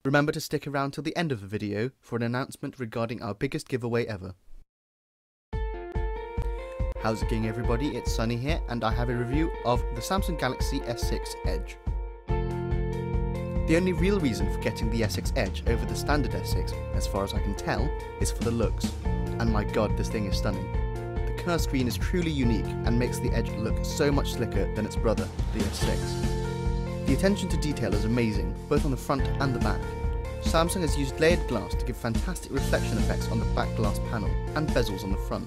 Remember to stick around till the end of the video for an announcement regarding our biggest giveaway ever. How's it going everybody, it's Sunny here and I have a review of the Samsung Galaxy S6 Edge. The only real reason for getting the S6 Edge over the standard S6, as far as I can tell, is for the looks. And my god, this thing is stunning. The curved screen is truly unique and makes the Edge look so much slicker than its brother, the S6. The attention to detail is amazing, both on the front and the back. Samsung has used layered glass to give fantastic reflection effects on the back glass panel and bezels on the front.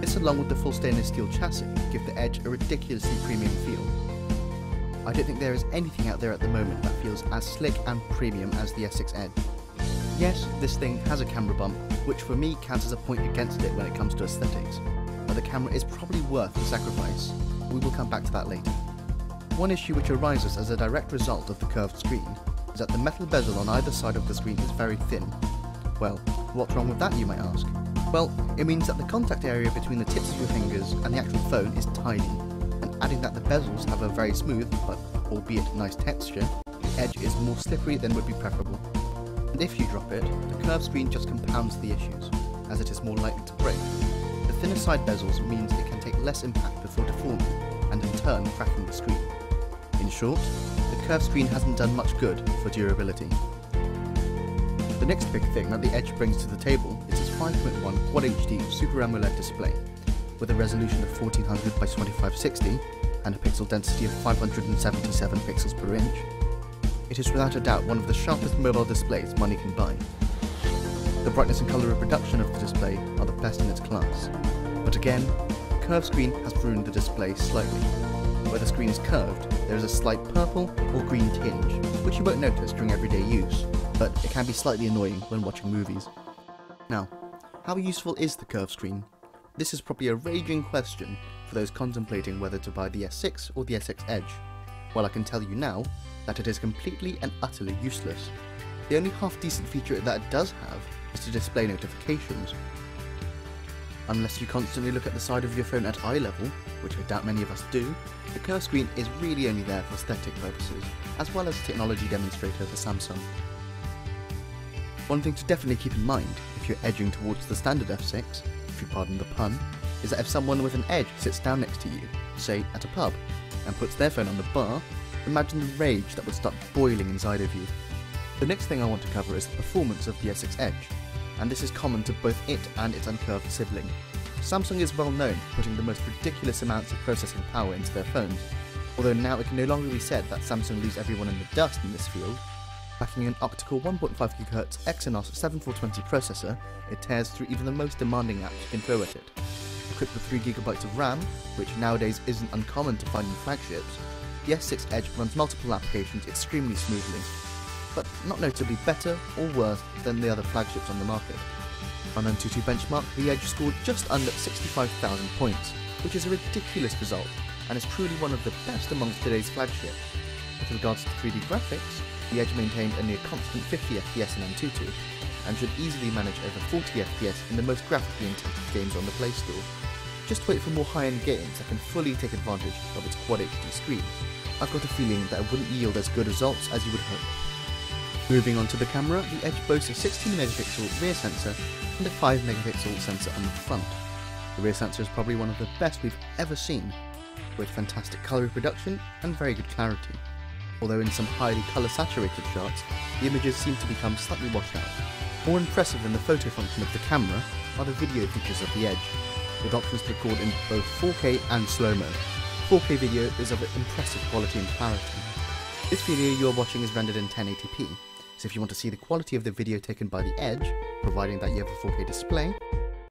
This, along with the full stainless steel chassis, give the Edge a ridiculously premium feel. I don't think there is anything out there at the moment that feels as slick and premium as the S6 Edge. Yes, this thing has a camera bump, which for me counts as a point against it when it comes to aesthetics, but the camera is probably worth the sacrifice. We will come back to that later. One issue which arises as a direct result of the curved screen is that the metal bezel on either side of the screen is very thin. Well, what's wrong with that, you might ask? Well, it means that the contact area between the tips of your fingers and the actual phone is tiny, and adding that the bezels have a very smooth, but albeit nice texture, the Edge is more slippery than would be preferable. And if you drop it, the curved screen just compounds the issues, as it is more likely to break. The thinner side bezels means it can take less impact before deforming, and in turn cracking the screen. In short, the curved screen hasn't done much good for durability. The next big thing that the Edge brings to the table is its 5.1 Quad HD Super AMOLED display, with a resolution of 1400 by 2560 and a pixel density of 577 pixels per inch. It is without a doubt one of the sharpest mobile displays money can buy. The brightness and colour reproduction of the display are the best in its class, but again, the curved screen has ruined the display slightly. Where the screen is curved, there is a slight purple or green tinge, which you won't notice during everyday use, but it can be slightly annoying when watching movies. Now, how useful is the curved screen? This is probably a raging question for those contemplating whether to buy the S6 or the S6 Edge. Well, I can tell you now that it is completely and utterly useless. The only half-decent feature that it does have is to display notifications. Unless you constantly look at the side of your phone at eye level, which I doubt many of us do, the curved screen is really only there for aesthetic purposes, as well as a technology demonstrator for Samsung. One thing to definitely keep in mind if you're edging towards the standard F6, if you pardon the pun, is that if someone with an Edge sits down next to you, say at a pub, and puts their phone on the bar, imagine the rage that would start boiling inside of you. The next thing I want to cover is the performance of the S6 Edge, and this is common to both it and its uncurved sibling. Samsung is well known for putting the most ridiculous amounts of processing power into their phones, although now it can no longer be said that Samsung leaves everyone in the dust in this field. Packing an octa-core 1.5 GHz Exynos 7420 processor, it tears through even the most demanding apps you can throw at it. Equipped with 3 GB of RAM, which nowadays isn't uncommon to find in flagships, the S6 Edge runs multiple applications extremely smoothly, but not notably better or worse than the other flagships on the market. On Antutu benchmark, the Edge scored just under 65,000 points, which is a ridiculous result, and is truly one of the best amongst today's flagships. With regards to 3D graphics, the Edge maintained a near constant 50 FPS in Antutu, and should easily manage over 40 FPS in the most graphically intensive games on the Play Store. Just wait for more high-end games that can fully take advantage of its Quad HD screen. I've got a feeling that it wouldn't yield as good results as you would hope. Moving on to the camera, the Edge boasts a 16 megapixel rear sensor and a 5 megapixel sensor on the front. The rear sensor is probably one of the best we've ever seen, with fantastic colour reproduction and very good clarity. Although in some highly colour-saturated shots, the images seem to become slightly washed out. More impressive than the photo function of the camera are the video features of the Edge, with options to record in both 4K and slow-mo. 4K video is of impressive quality and clarity. This video you're watching is rendered in 1080p, so if you want to see the quality of the video taken by the Edge, providing that you have a 4K display,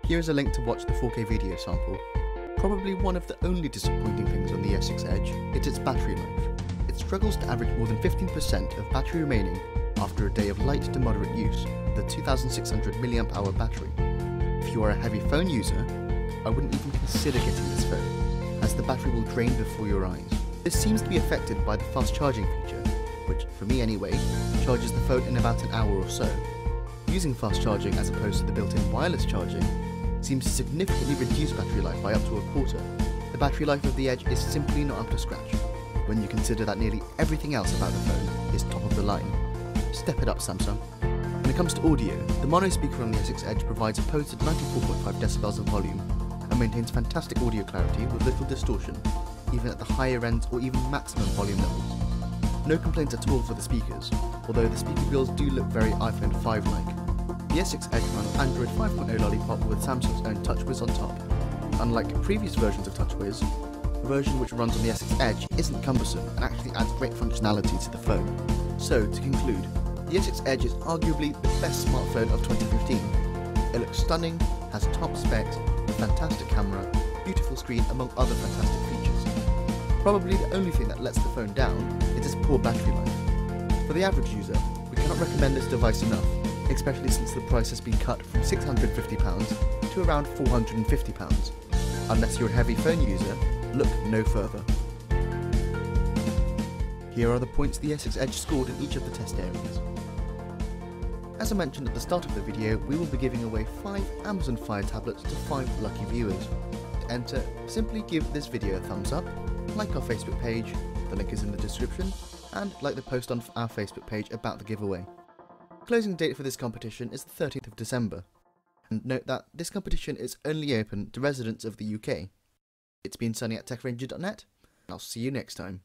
here is a link to watch the 4K video sample. Probably one of the only disappointing things on the S6 Edge is its battery life. It struggles to average more than 15% of battery remaining after a day of light to moderate use with a 2600 mAh battery. If you are a heavy phone user, I wouldn't even consider getting this phone, as the battery will drain before your eyes. This seems to be affected by the fast charging feature, which, for me anyway, charges the phone in about an hour or so. Using fast charging as opposed to the built-in wireless charging seems to significantly reduce battery life by up to a quarter. The battery life of the Edge is simply not up to scratch, when you consider that nearly everything else about the phone is top of the line. Step it up, Samsung. When it comes to audio, the mono speaker on the S6 Edge provides a posted 94.5 decibels of volume and maintains fantastic audio clarity with little distortion, even at the higher ends or even maximum volume levels. No complaints at all for the speakers, although the speaker grills do look very iPhone 5-like. The S6 Edge runs Android 5.0 Lollipop with Samsung's own TouchWiz on top. Unlike previous versions of TouchWiz, the version which runs on the S6 Edge isn't cumbersome and actually adds great functionality to the phone. So, to conclude, the S6 Edge is arguably the best smartphone of 2015. It looks stunning, has top specs, a fantastic camera, beautiful screen among other fantastic features. Probably the only thing that lets the phone down is its poor battery life. For the average user, we cannot recommend this device enough, especially since the price has been cut from £650 to around £450. Unless you're a heavy phone user, look no further. Here are the points the S6 Edge scored in each of the test areas. As I mentioned at the start of the video, we will be giving away 5 Amazon Fire tablets to 5 lucky viewers. To enter, simply give this video a thumbs up, like our Facebook page, the link is in the description, and like the post on our Facebook page about the giveaway. Closing date for this competition is the 13th of December, and note that this competition is only open to residents of the UK. It's been Sunny at TechRanger.Net, and I'll see you next time.